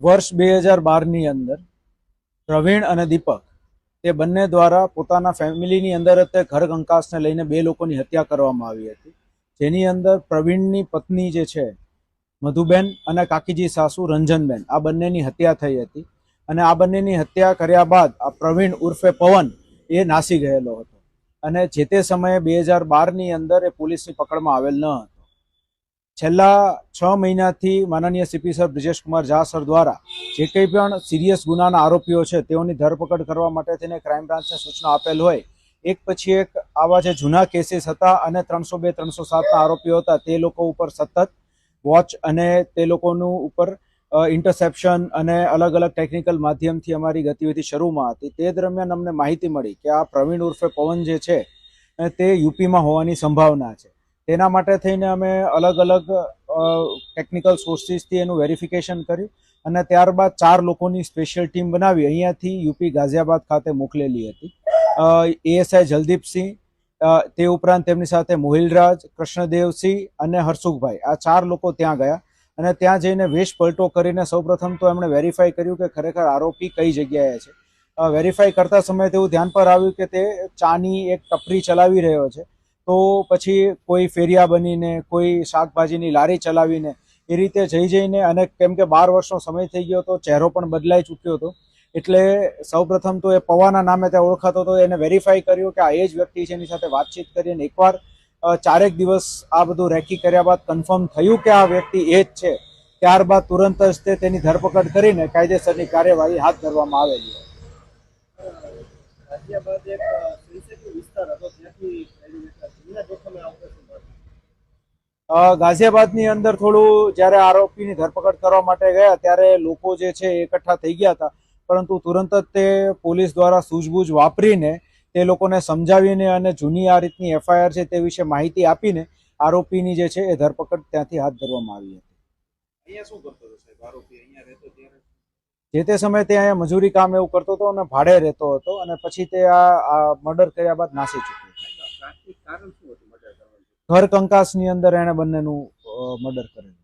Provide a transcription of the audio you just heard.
વર્ષ 2012ની અંદર પ્રવીણ અને દીપક તે બંને દ્વારા પોતાના ફેમિલીની અંદર જ તે ઘર કંકાસને લઈને બે લોકોની હત્યા કરવામાં આવી હતી, જેની અંદર પ્રવીણની પત્ની જે છે મધુબેન અને કાકીજી સાસુ રંજનબેન, આ બંનેની હત્યા થઈ હતી. અને આ બંનેની હત્યા કર્યા બાદ આ પ્રવીણ ઉર્ફે પવન એ નાસી ગયેલો હતો અને જે તે સમયે 2012ની અંદર એ પોલીસની પકડમાં આવેલ ન હતો. છેલ્લા 6 મહિનાથી માનનીય CP sir Brijesh Kumar Jha sir દ્વારા જે કંઈ પણ સિરિયસ ગુનાના આરોપીઓ છે તેઓની ધરપકડ કરવા માટે તેને ક્રાઇમ બ્રાન્ચને સૂચના આપેલ હોય, એક પછી એક આવા જે જૂના કેસીસ હતા અને 302, 307ના આરોપીઓ હતા તે લોકો ઉપર સતત વોચ અને તે લોકોનું ઉપર ઇન્ટરસેપ્શન અને અલગ અલગ ટેકનિકલ માધ્યમથી અમારી ગતિવિધિ શરૂમાં હતી. તે દરમિયાન અમને માહિતી મળી કે આ પ્રવીણ ઉર્ફે પવન જે છે તે યુપીમાં હોવાની સંભાવના છે. તેના માટે થઈને અમે અલગ અલગ ટેકનિકલ સોર્સિસથી એનું વેરિફિકેશન કર્યું અને ત્યારબાદ 4 લોકોની સ્પેશિયલ ટીમ બનાવી અહીંયાથી યુપી ગાઝિયાબાદ ખાતે મોકલેલી હતી. એએસઆઈ જલદીપસિંહ, તે ઉપરાંત તેમની સાથે મોહિલરાજ, કૃષ્ણદેવસિંહ અને હરસુખભાઈ, આ 4 લોકો ત્યાં ગયા અને ત્યાં જઈને વેશ પલટો કરીને સૌપ્રથમ તો એમણે વેરીફાઈ કર્યું કે ખરેખર આરોપી કઈ જગ્યાએ છે. વેરીફાઈ કરતા સમયે તેવું ધ્યાન પર આવ્યું કે તે ચાની એક ટપરી ચલાવી રહ્યો છે. તો પછી કોઈ ફેરિયા બનીને, કોઈ શાકભાજીની લારી ચલાવીને એ રીતે જઈને અને કેમ કે 12 વર્ષનો સમય થઈ ગયો હતો, ચહેરો પણ બદલાઈ ચૂક્યો હતો, એટલે સૌપ્રથમ તો એ પવાના નામે ત્યાં ઓળખાતો હતો. એને વેરીફાઈ કર્યું કે આ એ જ વ્યક્તિ છે, એની સાથે વાતચીત કરી અને એકવાર 4 દિવસ આ બધું રેકી કર્યા બાદ કન્ફર્મ થયું કે આ વ્યક્તિ એ જ છે, ત્યારબાદ તુરંત જ તેની ધરપકડ કરીને કાયદેસરની કાર્યવાહી હાથ ધરવામાં આવેલી. ગાઝિયાબાદની અંદર થોડું જ્યારે આરોપીની ધરપકડ કરવા માટે ગયા ત્યારે લોકો જે છે એકઠા થઈ ગયા હતા, પરંતુ તુરંત જ તે પોલીસ દ્વારા સૂઝબૂઝ વાપરીને તે લોકોને સમજાવીને અને જૂની આ રીતની એફઆઈઆર છે તે વિશે માહિતી આપીને આરોપીની જે છે એ ધરપકડ ત્યાંથી હાથ ધરવામાં આવી હતી. અહીંયા શું કરતો હતો સાહેબ આરોપી? અહીંયા રહેતો ત્યારે જે તે સમયે તે અહીંયા મજૂરી કામ એવું કરતો હતો અને ભાડે રહેતો હતો અને પછી તે આ મર્ડર કર્યા બાદ નાસી ચૂક્યો. પ્રાથમિક કારણ શું હતું મર્ડર કરવાનું? ઘર કંકાસની અંદર એણે બંનેનું મર્ડર કરેલું.